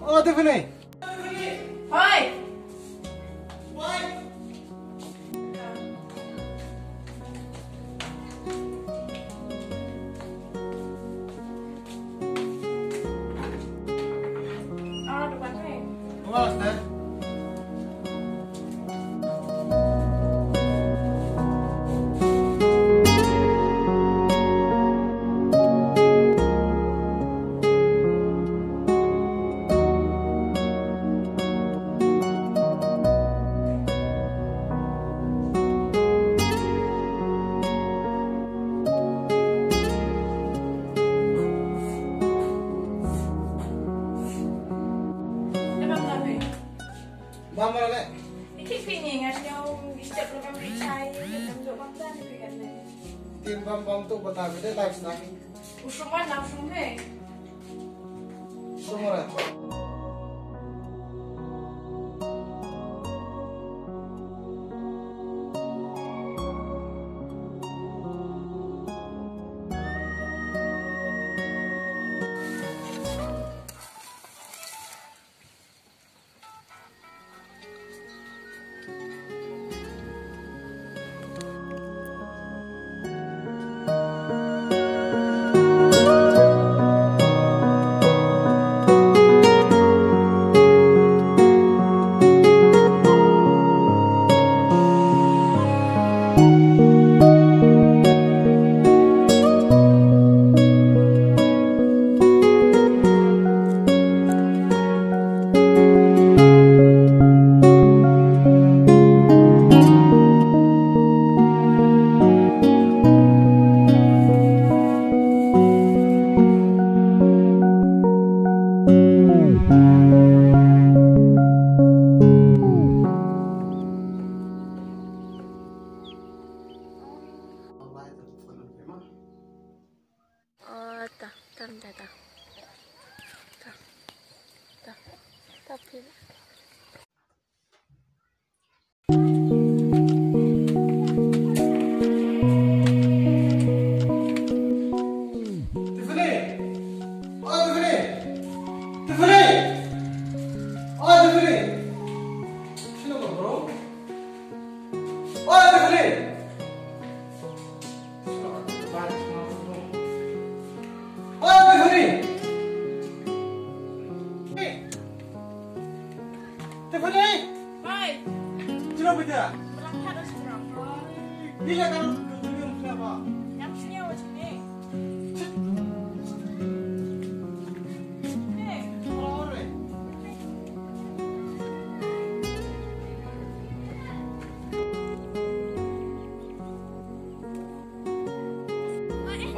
Oh, Tiffany. Oi. Why? Ada apa ni? What's that? Mama lagi. Ikut feeling asnya disturb program percaya kita untuk bangsa ni kan ni. Tim bam tu bata beda lifestyle. Usung mana usung ni? Semua.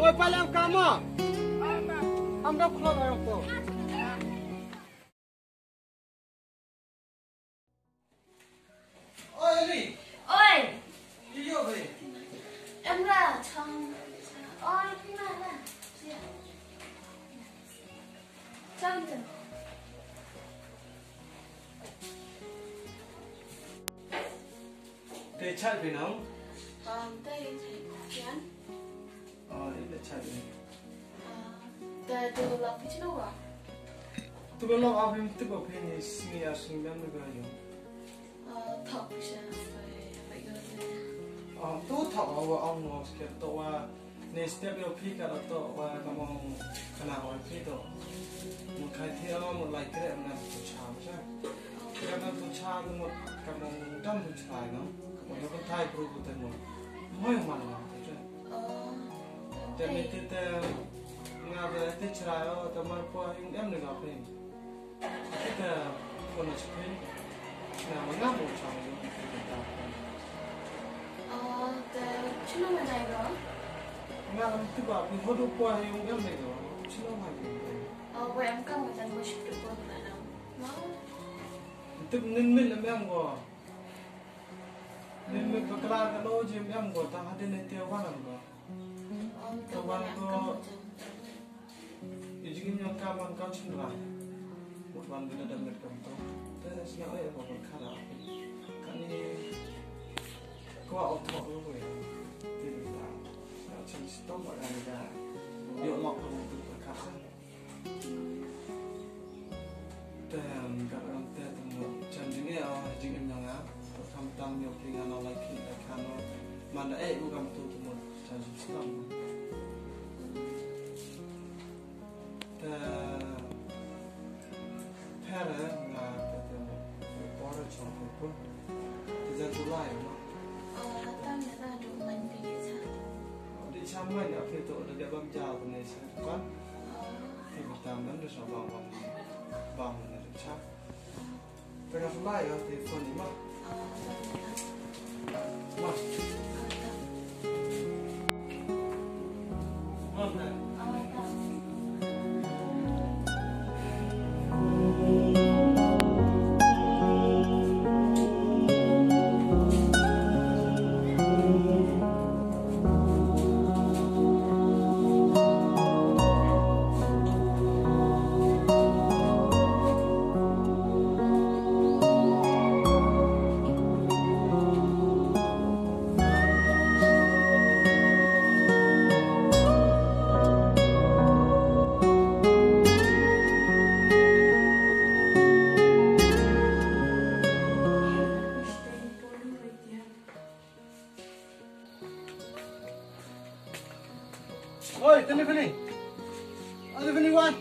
Oi, palang kamu. Ambil keluar orang tu. Oi, Eli. Oi. Iyo, Eli. Em ra chong. Oi, đi mà nè. Chong chứ. Để chạy về nóng. Đây thì chán. Để chạy về. Đây tôi làm cái gì đâu à? Tu kalau awak yang tu kau ni sini asing dan negara yang. Thọ sẽ phải gọi Tu thọ awak awak ngos ke tu wa ni setiap yang pergi kalau tu wa kamu kena awak pergi tu. Mungkin dia awak mulai kerja nak tu cam, saya. Kerja nak tu chá thì một cái mong trăm một chài nó một cái con thai pro của thầy một mấy mà nó thấy chưaแต่มีแต่งานอะไรที่ชราโอแต่มันพอยุ่งเอ็มเลยกับเพลงแต่คนละเพลงงานมันง่ายบุญชาวอยู่แต่ชื่อมันอะไรเหรอง านมันที่แบบมีคนดูพอยุ่งเอ็มเลยกับชื่ออะไรเว้ยมันก็เหมือนกันว่าชิคกี้พายเหมือนกันเนาะตึกนิ่มๆแล้วแม่งก็นิ่มๆก็กลางกันโน้จิมแม่งก็ทำให้ได้ในเที่ยววันนั้นก็แต่วันก็jika yang kawan kau cendera, bukan benda dengan kamu. Tapi siapa yang mau berkara? Kan ini kau auto dulu ya, tidak tahu. Kalau cuma stop orang dah, dia mau untuk berkara. Dan kalau nanti temu janjinya jika yang pertama yang dengan orang lain kan mana bukan tu temu janji stop. Pera là cái bỏ ra trong cái cuốn thì ra tu lại mà tao nhớ là đủ mình đi đi chăm mình ở phía tổ được để bấm chào của này sẽ quán thì một tầm vẫn được sao vào mình là được chắc cái đó tu lại thì phần gì mà Oi, Tiffany. Tiffany one.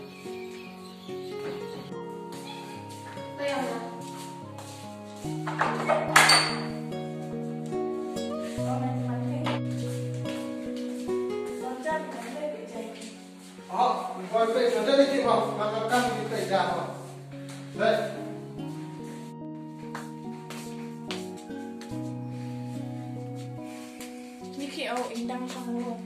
Gọi về ở đây đi vào và có căn thì tẩy ra vào. Đây. Như kiểu anh đang trong luôn.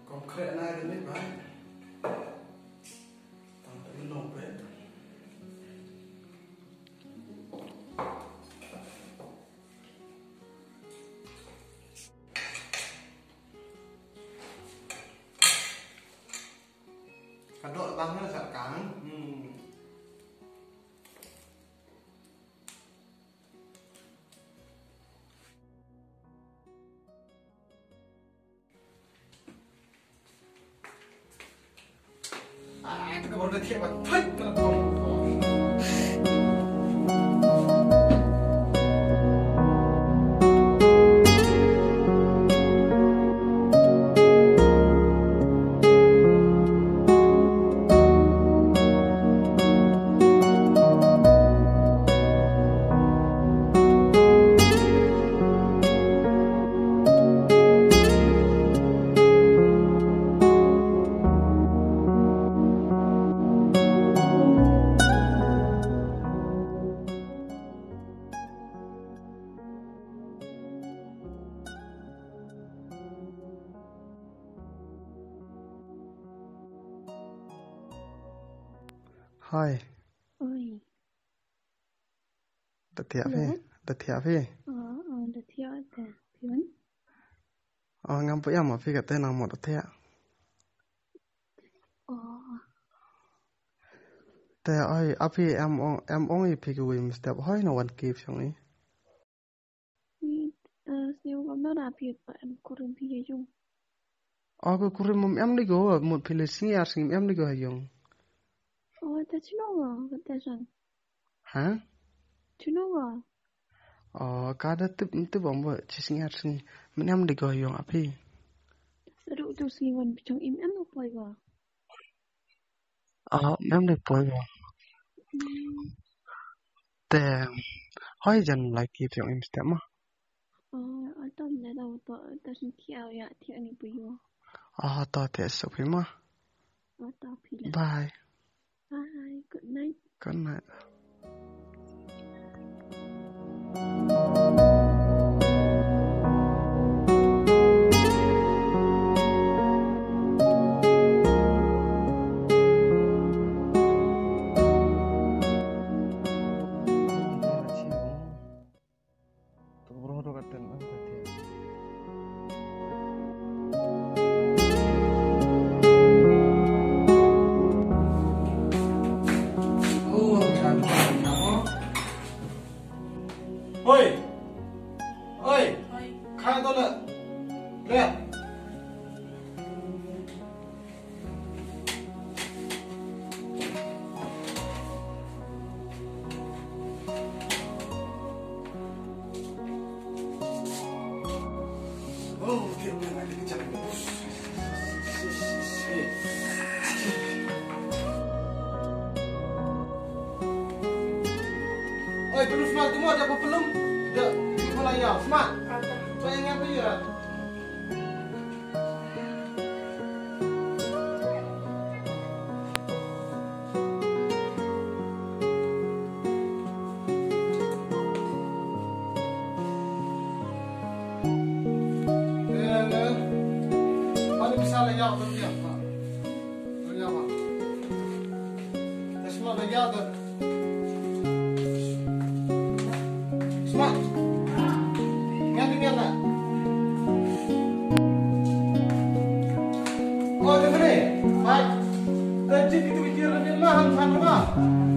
Konkret na rin ba? Tanto inope. Kadok tangnya sekarang. Itu baru dah tiap apa? Hai. Ôi. Đặt thiệp đi. Đặt thiệp đi. Đặt thiệp thì phiến. ngam po yam api kate nang mot te te oi api em ong I pi ku wim step hoi no wan kip chong I siêu có nó là việc bạn cô đừng phi chung ko kurim mum em ni go mot pile sing sim em ni go hayong ta chứ nó rồi ta rằng ha chứ nó rồi ka da tip bom bo chi sing sing min em ni go hayong api sẽ đủ tôi xin còn trong im em nó quay vào em ni po go te hoi jan like kip chong im step ma ở tầm này đâu ta xin theo ya thì anh bây giờ to te so pi ma ở tao phi là bye bye good night good night ôi khai tôi lại lên thiệt là cái chẳng ôi belum smart semua ada apa belum dah mulai ya smart saya ingat apa ya ada bisa layak tu dia pak layak pak semua layak tu smart ingat lah oh dengar baik tadi kita bicara ni lah han lah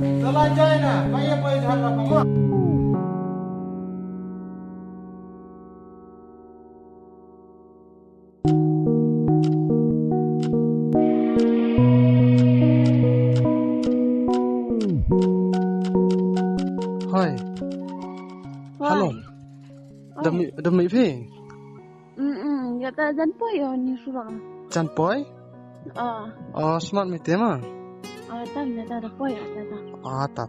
dalam jaya payah jalan apa mah Hi. Hello. Demi phi. Người ta dân poi ở như sudah. Chan poi? Smart mi tema. Ta người ta đã poi ở ta. Ta.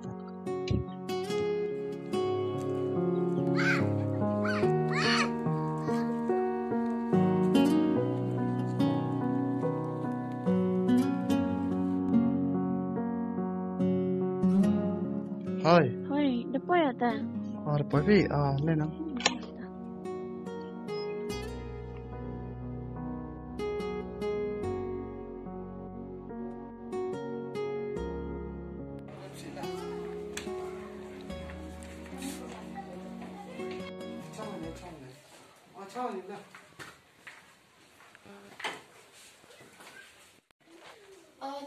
Hoi, đã poi ở ta. Ada poi phi. Lên nào. Chào nhìn nào.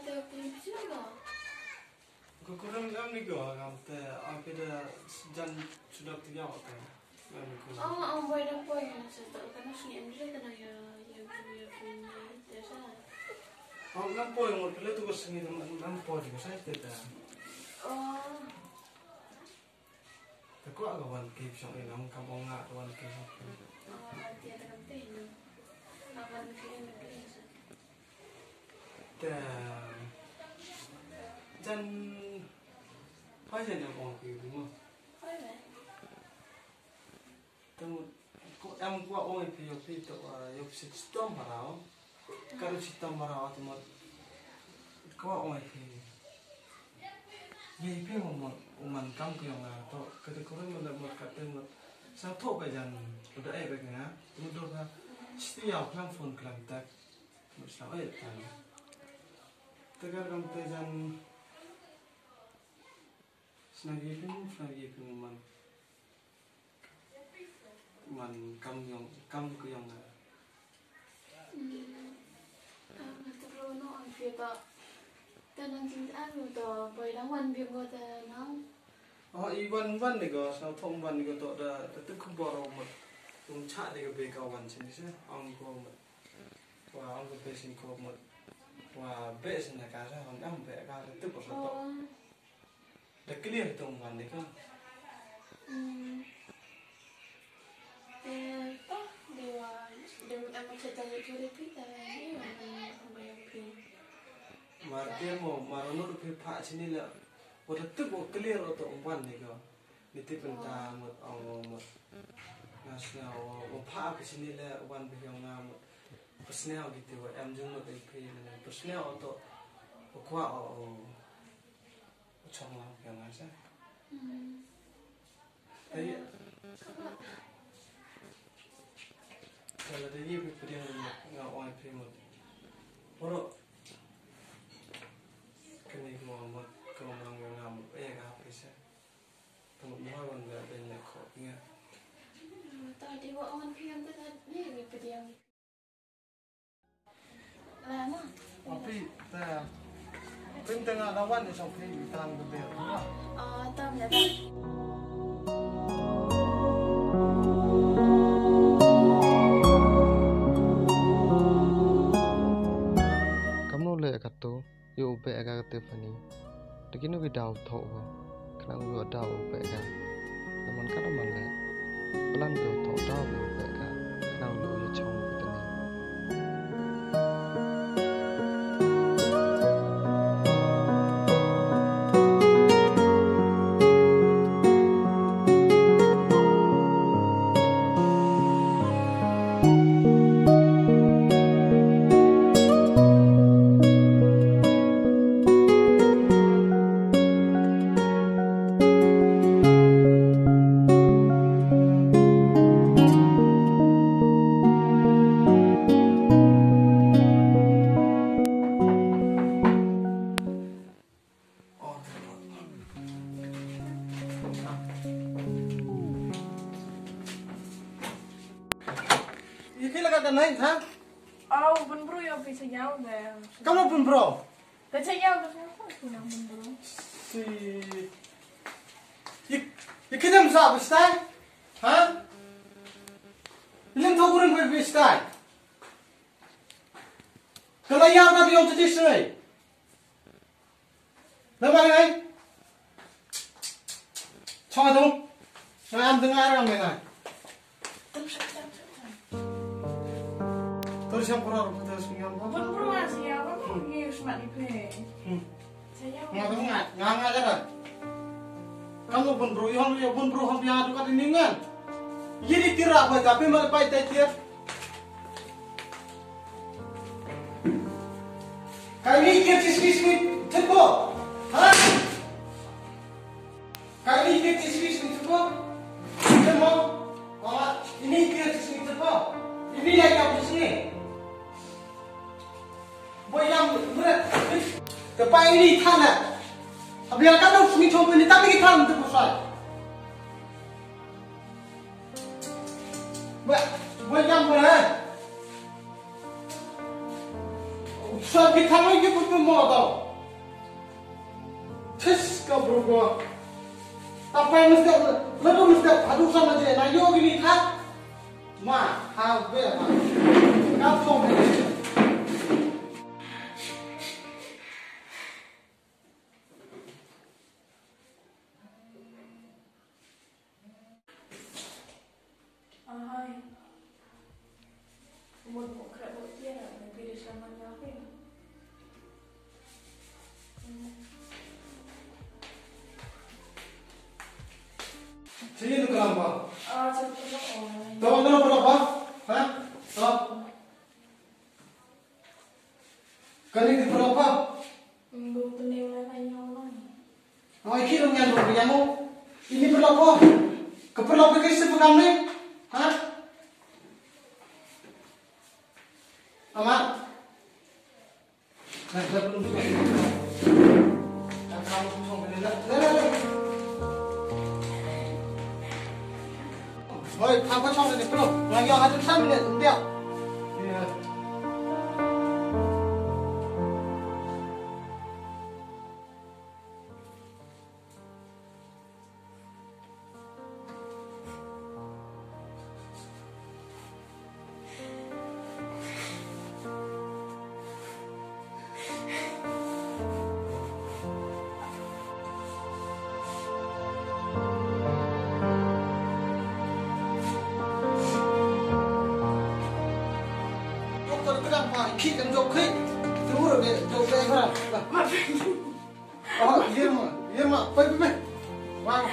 Teo pilih siapa? Kurang em ni go te apa dah jan sudah tiga kan. Boy dah boy yang saya karena sini em juga kena ya punya desa. Nampo yang mau pilih tu kesini nampo juga saya tidak. Tapi aku kawan kip song ini nam kampung ngak kawan kip. Dia tak kenal ni. Kawan kip ni Jan apa je yang orang kip ni? Temu em qua orang kip tu yuk sistem marau. Kalau sistem marau tu mat qua orang kip. Ye pun uman kam tu yang tu ketika orang mula kata mat satu kajian udah begini, mudah kan setiap kelam phone kelam tak mesti tak. Tegar kam kajian senagi pun man kam ku yang to. Tenang cinta lu to, boy dah wan biar gua tenang. Oh, Iwan ni go, sao thông wan ni go to da tức không bỏ đâu mà. Chat ni go be ka wan sin se, ang ko mà. Wa ang ko be sin ko mà. Wa be sin na ka sa hon am be ka tức bỏ to. Da clear tong wan ni ka. Toh dia emang cerita itu repeat ni orang bayar pin. Marke mo marono pe pha sini la wala tức bo clear to wan ni go. Ni te penta mo mo nasna o pha pe sini la wan be nga mo personal gitu wa em jung mo pe na personal to kwa o chong la ke nga sa. Ai kalau dia ni pe dia nga on pe mo. Oro kini mo kalau mang ngam ga pe sa. Tamo mo wan ga ben na ko nga. Tadi wa on PM tu ni pe dia. Lama. Tapi ta tengah lawan ni sampai di tangan gede. Tam dah tak. Kamu le katu, yo be aga kate fani. Dekinu ki dau tho ko. Kanang yo dau be ga. Naman kada man le. Pelan yo tho dau be ga. Kanang yo ye chong ko tani. Naik ha? Oh, bun bro yo bisa jauh deh. Kamu pun bro? Bisa jauh deh, apa punya bun bro? Si, kita masa bestai, ha? Ilang tahu kurang berbestai. Kalau yang tadi yang tadi sini, lepas ni, cakap tu, saya dengar orang mana? Terus yang kurang terus tinggal apa? Bun bro masih ya, apa pergi semak di pe? Saya Nggak aja kan? Kamu pun bro, yang pun bro hampir yang ada kat ini kan? Jadi tirak apa? Tapi malah pai tiap. Kali ini kercis ni cepat, ha? Kali ini kercis ni cepat, semua. Ini kercis ni cepat. Ini lagi apa sini? Bayang berat. Tempat ini tanah. Apabila kamu sini coba ni tapi kita untuk pasal. Bayang berat. Usah kita lagi butuh modal. Tes kau berubah. Apa yang mesti lalu mesti aduh sama je. Nah yo gini tak. Ma, how well? Kau coba. Hai. Bun bro kerap buat dia, tapi dia selama ni apa? Sini tu kenapa? Sebetulnya orang. Tahu berapa? Hah? Tahu? Kali ini berapa? Belum tenang lagi orang. Oh, ini dong yang berapa? Ini berapa? Keperluan kita sepekan ni? Hah? Amat? Nah, kita belum juga. Kamu pusing benda. Oi, apa cakap ni bro? Lagi ada 3 minit, enggak? Iya. Doktor kedang pak, kita jokri, turun deh, jokri apa? Oh, iya mak, pergi. Wow.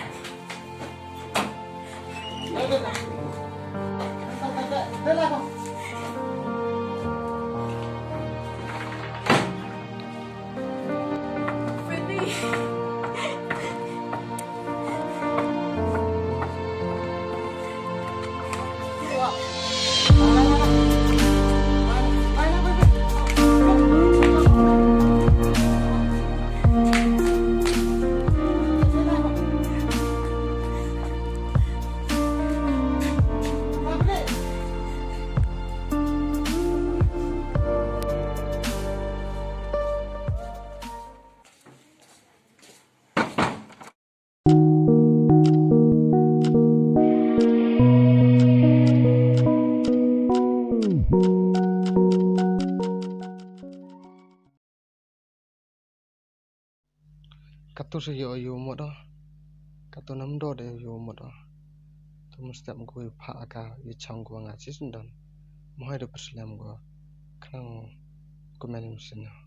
Dah. Katu seyo yo modo, katu namdo de yo modo. Tumus setiap gue pak aga yo chang gue ngaji sundan, mohai do perslam gue, kenang gue menim sini.